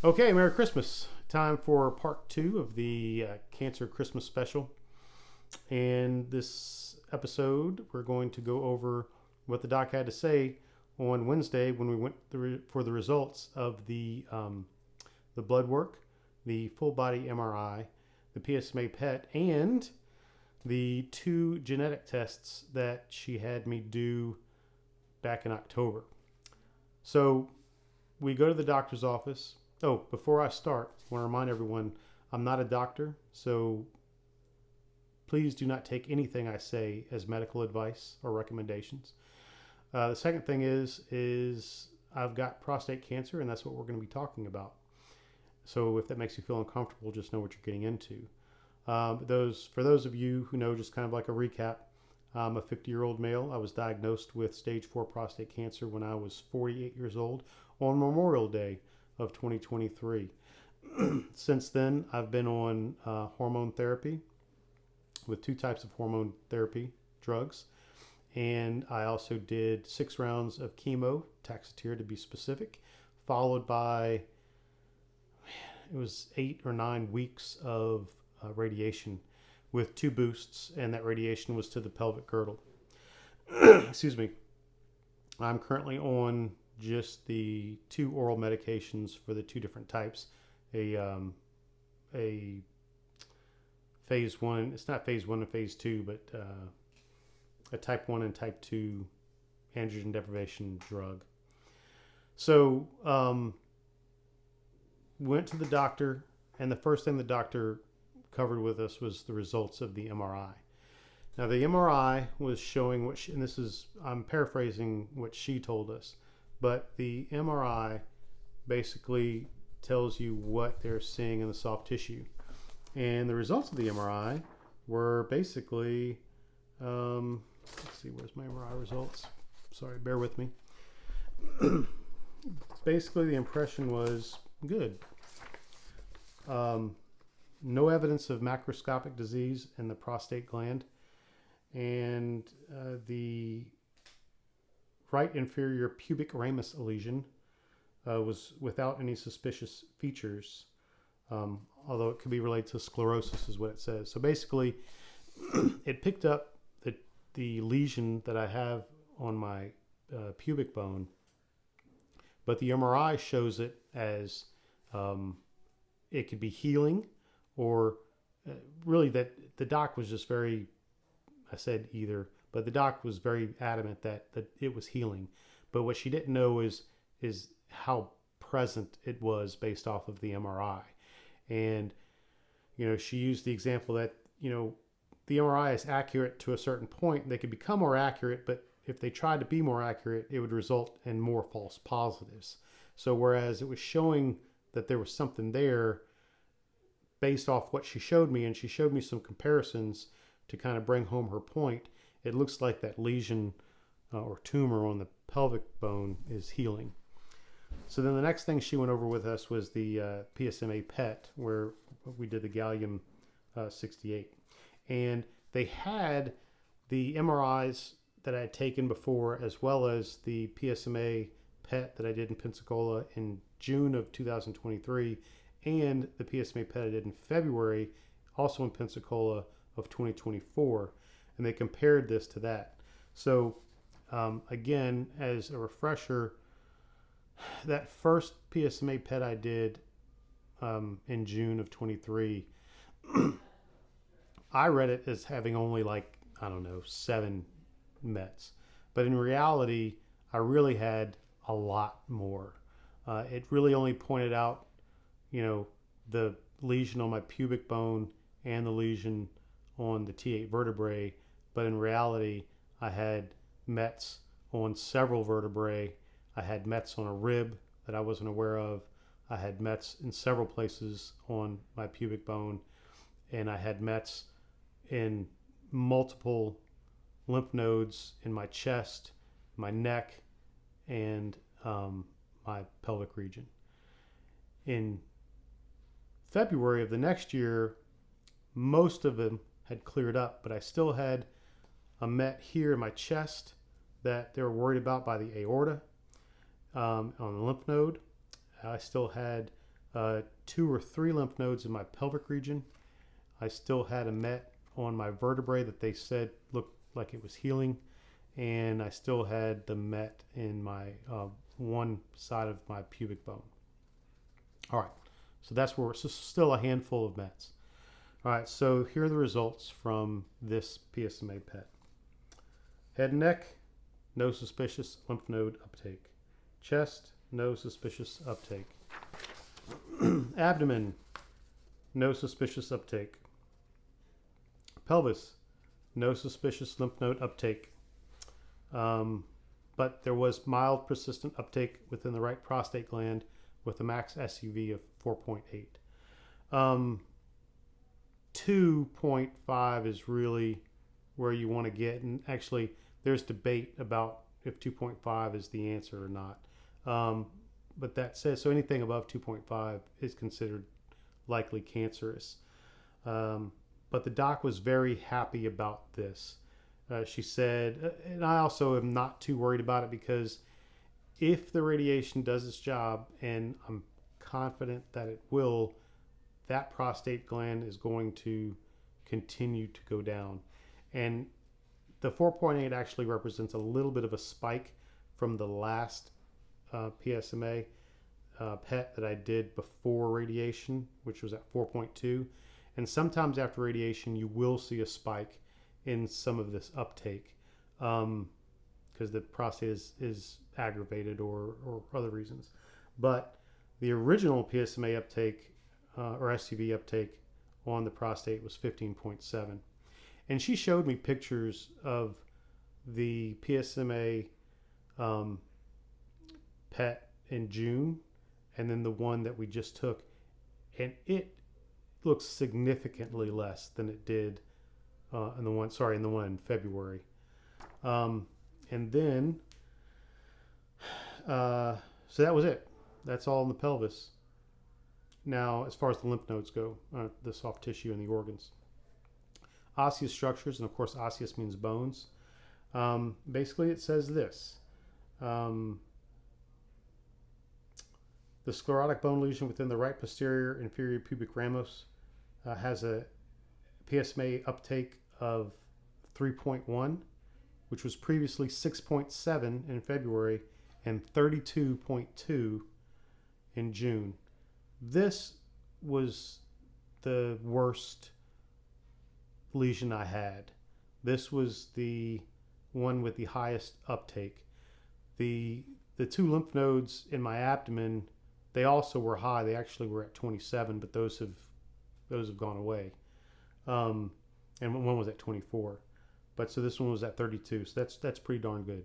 Okay, Merry Christmas. Time for part 2 of the Cancer Christmas special. And this episode, we're going to go over what the doc had to say on Wednesday when we went for the results of the blood work, the full body MRI, the PSMA PET, and the 2 genetic tests that she had me do back in October. So we go to the doctor's office. Oh, before I start, I want to remind everyone, I'm not a doctor, so please do not take anything I say as medical advice or recommendations. The second thing is I've got prostate cancer, and that's what we're going to be talking about. So if that makes you feel uncomfortable, just know what you're getting into. For those of you who know, just kind of like a recap, I'm a 50-year-old male. I was diagnosed with stage 4 prostate cancer when I was 48 years old on Memorial Day of 2023. Since then, I've been on hormone therapy with 2 types of hormone therapy drugs. And I also did 6 rounds of chemo, Taxotere to be specific, followed by, it was 8 or 9 weeks of radiation with 2 boosts, and that radiation was to the pelvic girdle. Excuse me. I'm currently on just the 2 oral medications for the 2 different types. A phase 1, it's not phase 1 and phase 2, but a type 1 and type 2 androgen deprivation drug. So went to the doctor, and the first thing the doctor covered with us was the results of the MRI. Now the MRI was showing what and this is, I'm paraphrasing what she told us, but the MRI basically tells you what they're seeing in the soft tissue. And the results of the MRI were basically, let's see, where's my MRI results? Sorry, bear with me. Basically, the impression was good. No evidence of macroscopic disease in the prostate gland. And the right inferior pubic ramus lesion was without any suspicious features, although it could be related to sclerosis is what it says. So basically, it picked up the lesion that I have on my pubic bone, but the MRI shows it as it could be healing, or really that the doc was just very, I said either, but the doc was very adamant that it was healing. But what she didn't know is how present it was based off of the MRI. And, she used the example that, the MRI is accurate to a certain point. They could become more accurate, but if they tried to be more accurate, it would result in more false positives. So whereas it was showing that there was something there based off what she showed me, and she showed me some comparisons to kind of bring home her point, it looks like that lesion or tumor on the pelvic bone is healing. So then the next thing she went over with us was the PSMA PET, where we did the gallium 68. And they had the MRIs that I had taken before, as well as the PSMA PET that I did in Pensacola in June of 2023, and the PSMA PET I did in February, also in Pensacola of 2024. And they compared this to that. So again, as a refresher, that first PSMA PET I did in June of 23, I read it as having only 7 Mets. But in reality, I really had a lot more. It really only pointed out, the lesion on my pubic bone and the lesion on the T8 vertebrae. But in reality, I had Mets on several vertebrae. I had Mets on a rib that I wasn't aware of. I had Mets in several places on my pubic bone. And I had Mets in multiple lymph nodes in my chest, my neck, and my pelvic region. In February of the next year, most of them had cleared up, but I still had a Met here in my chest that they were worried about by the aorta on the lymph node. I still had 2 or 3 lymph nodes in my pelvic region. I still had a met on my vertebrae that they said looked like it was healing, and I still had the met in my one side of my pubic bone. All right, so that's where so still a handful of mets. All right, so here are the results from this PSMA PET. Head and neck, no suspicious lymph node uptake. Chest, no suspicious uptake. Abdomen, no suspicious uptake. Pelvis, no suspicious lymph node uptake. But there was mild persistent uptake within the right prostate gland with a max SUV of 4.8. 2.5 is really where you want to get, and actually there's debate about if 2.5 is the answer or not. But that says, so anything above 2.5 is considered likely cancerous. But the doc was very happy about this. She said, and I also am not too worried about it, because if the radiation does its job, and I'm confident that it will, that prostate gland is going to continue to go down. And the 4.8 actually represents a little bit of a spike from the last PSMA PET that I did before radiation, which was at 4.2. And sometimes after radiation, you will see a spike in some of this uptake because the prostate is aggravated or other reasons. But the original PSMA uptake or SUV uptake on the prostate was 15.7. And she showed me pictures of the PSMA PET in June and then the one that we just took. And it looks significantly less than it did in the one in February. And then, so that was it. That's all in the pelvis. Now, as far as the lymph nodes go, the soft tissue and the organs. Osseous structures, and of course osseous means bones. Basically it says this. The sclerotic bone lesion within the right posterior inferior pubic ramus has a PSMA uptake of 3.1, which was previously 6.7 in February and 32.2 in June. This was the worst lesion I had. This was the one with the highest uptake. The 2 lymph nodes in my abdomen, they also were high. They actually were at 27, but those have gone away. And one was at 24. But so this one was at 32. So that's pretty darn good.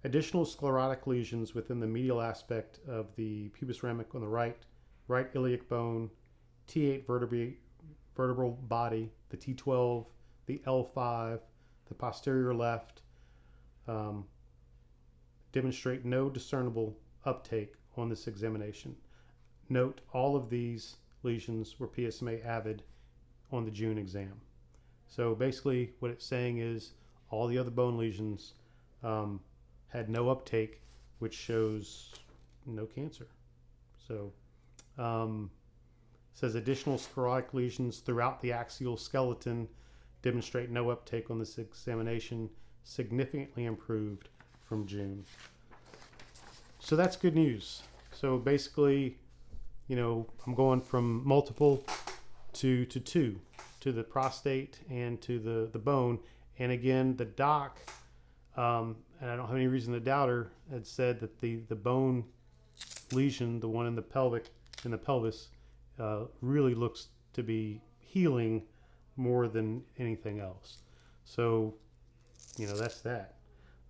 Additional sclerotic lesions within the medial aspect of the pubis ramic on the right iliac bone, T8 vertebral body, the T12, the L5, the posterior left, demonstrate no discernible uptake on this examination. Note, all of these lesions were PSMA avid on the June exam. So basically what it's saying is all the other bone lesions had no uptake, which shows no cancer. So says additional sclerotic lesions throughout the axial skeleton demonstrate no uptake on this examination, significantly improved from June. So that's good news. So basically, I'm going from multiple to 2, to the prostate and to the bone. And again, the doc, and I don't have any reason to doubt her, had said that the bone lesion, the one in the pelvis, really looks to be healing more than anything else. So, that's that.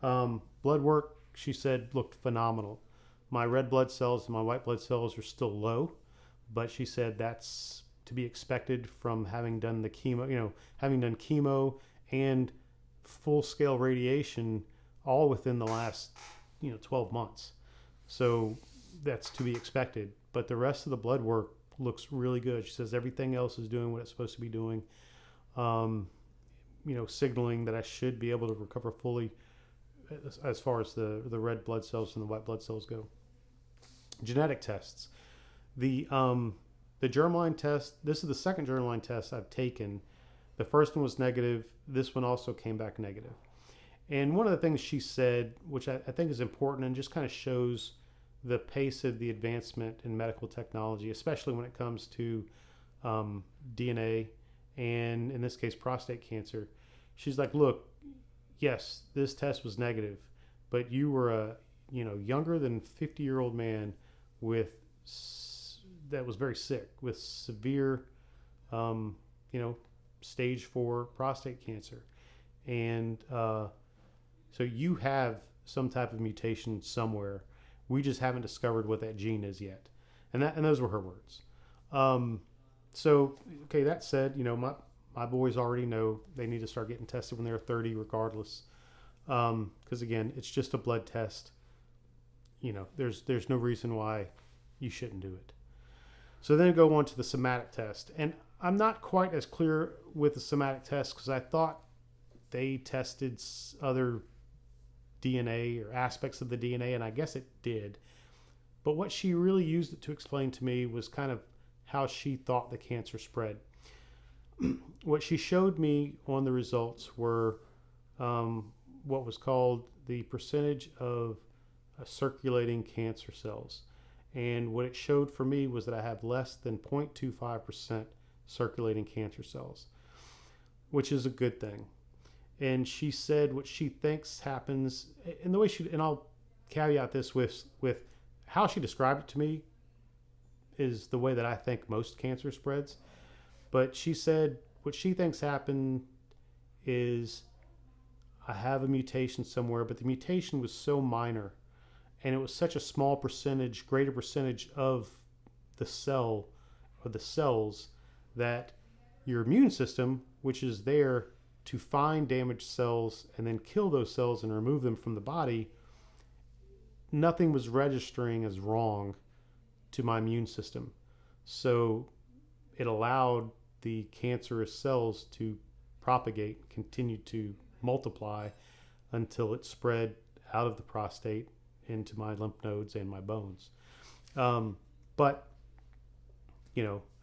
Blood work, she said, looked phenomenal. My red blood cells and my white blood cells are still low, but she said that's to be expected from having done the chemo, having done chemo and full-scale radiation all within the last, 12 months. So that's to be expected. But the rest of the blood work looks really good. She says everything else is doing what it's supposed to be doing, signaling that I should be able to recover fully as far as the red blood cells and the white blood cells go. Genetic tests. The germline test. This is the second germline test I've taken. The first one was negative. This one also came back negative. And one of the things she said, which I think is important and just kind of shows the pace of the advancement in medical technology, especially when it comes to DNA and in this case prostate cancer. She's like, look, yes, this test was negative, but you were a younger than 50-year-old man with that was very sick with severe stage 4 prostate cancer, and so you have some type of mutation somewhere. We just haven't discovered what that gene is yet, and those were her words. So okay, that said, my boys already know they need to start getting tested when they're 30, regardless, because again, it's just a blood test. There's no reason why you shouldn't do it. So then go on to the somatic test, and I'm not quite as clear with the somatic test because I thought they tested other DNA or aspects of the DNA, and I guess it did. But what she really used it to explain to me was kind of how she thought the cancer spread. What she showed me on the results were what was called the percentage of circulating cancer cells. And what it showed for me was that I have less than 0.25% circulating cancer cells, which is a good thing. And she said what she thinks happens, and the way and I'll caveat this with how she described it to me is the way that I think most cancer spreads. But she said what she thinks happened is I have a mutation somewhere, but the mutation was so minor and it was such a small percentage, greater percentage of the cell or the cells that your immune system, which is there to find damaged cells and then kill those cells and remove them from the body, nothing was registering as wrong to my immune system. So it allowed the cancerous cells to propagate, continue to multiply until it spread out of the prostate into my lymph nodes and my bones. But,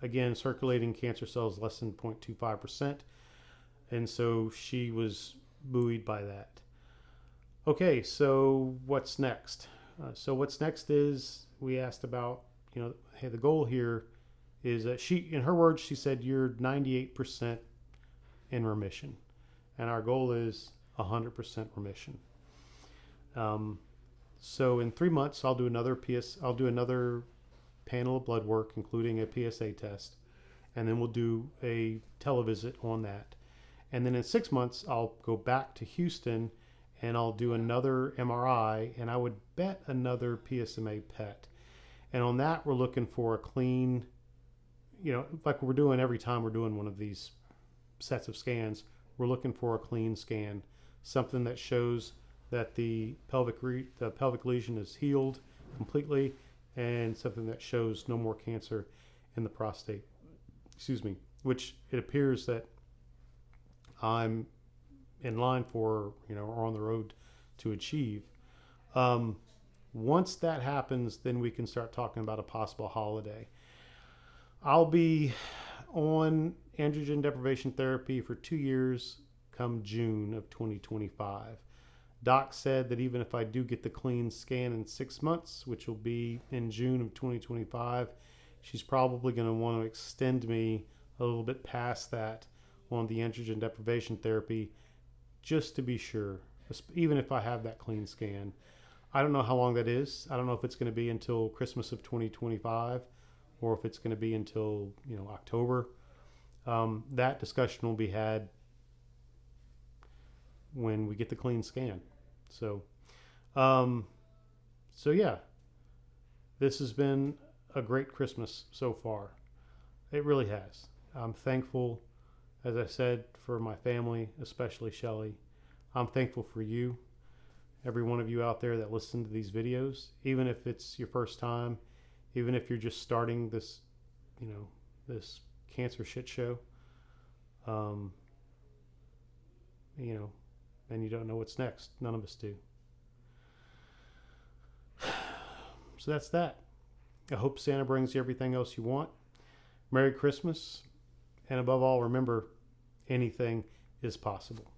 again, circulating cancer cells less than 0.25%. And so she was buoyed by that. Okay, so what's next? So what's next is we asked about, hey, the goal here is that in her words, she said, you're 98% in remission. And our goal is 100% remission. So in 3 months, I'll do another panel of blood work, including a PSA test, and then we'll do a televisit on that. And then in 6 months, I'll go back to Houston and I'll do another MRI, and I would bet another PSMA PET. And on that, we're looking for a clean, like we're doing every time we're doing one of these sets of scans, we're looking for a clean scan, something that shows that the pelvic lesion is healed completely, and something that shows no more cancer in the prostate. Which it appears that I'm in line for, or on the road to achieve. Once that happens, then we can start talking about a possible holiday. I'll be on androgen deprivation therapy for 2 years come June of 2025. Doc said that even if I do get the clean scan in 6 months, which will be in June of 2025, she's probably going to want to extend me a little bit past that on the androgen deprivation therapy, just to be sure, even if I have that clean scan. I don't know how long that is. I don't know if it's going to be until Christmas of 2025 or if it's going to be until, October. That discussion will be had when we get the clean scan. So yeah, this has been a great Christmas so far. It really has. I'm thankful, as I said, for my family, especially Shelly. I'm thankful for you, every one of you out there that listen to these videos, even if it's your first time, even if you're just starting this, this cancer shit show, and you don't know what's next. None of us do. So that's that. I hope Santa brings you everything else you want. Merry Christmas. And above all, remember, anything is possible.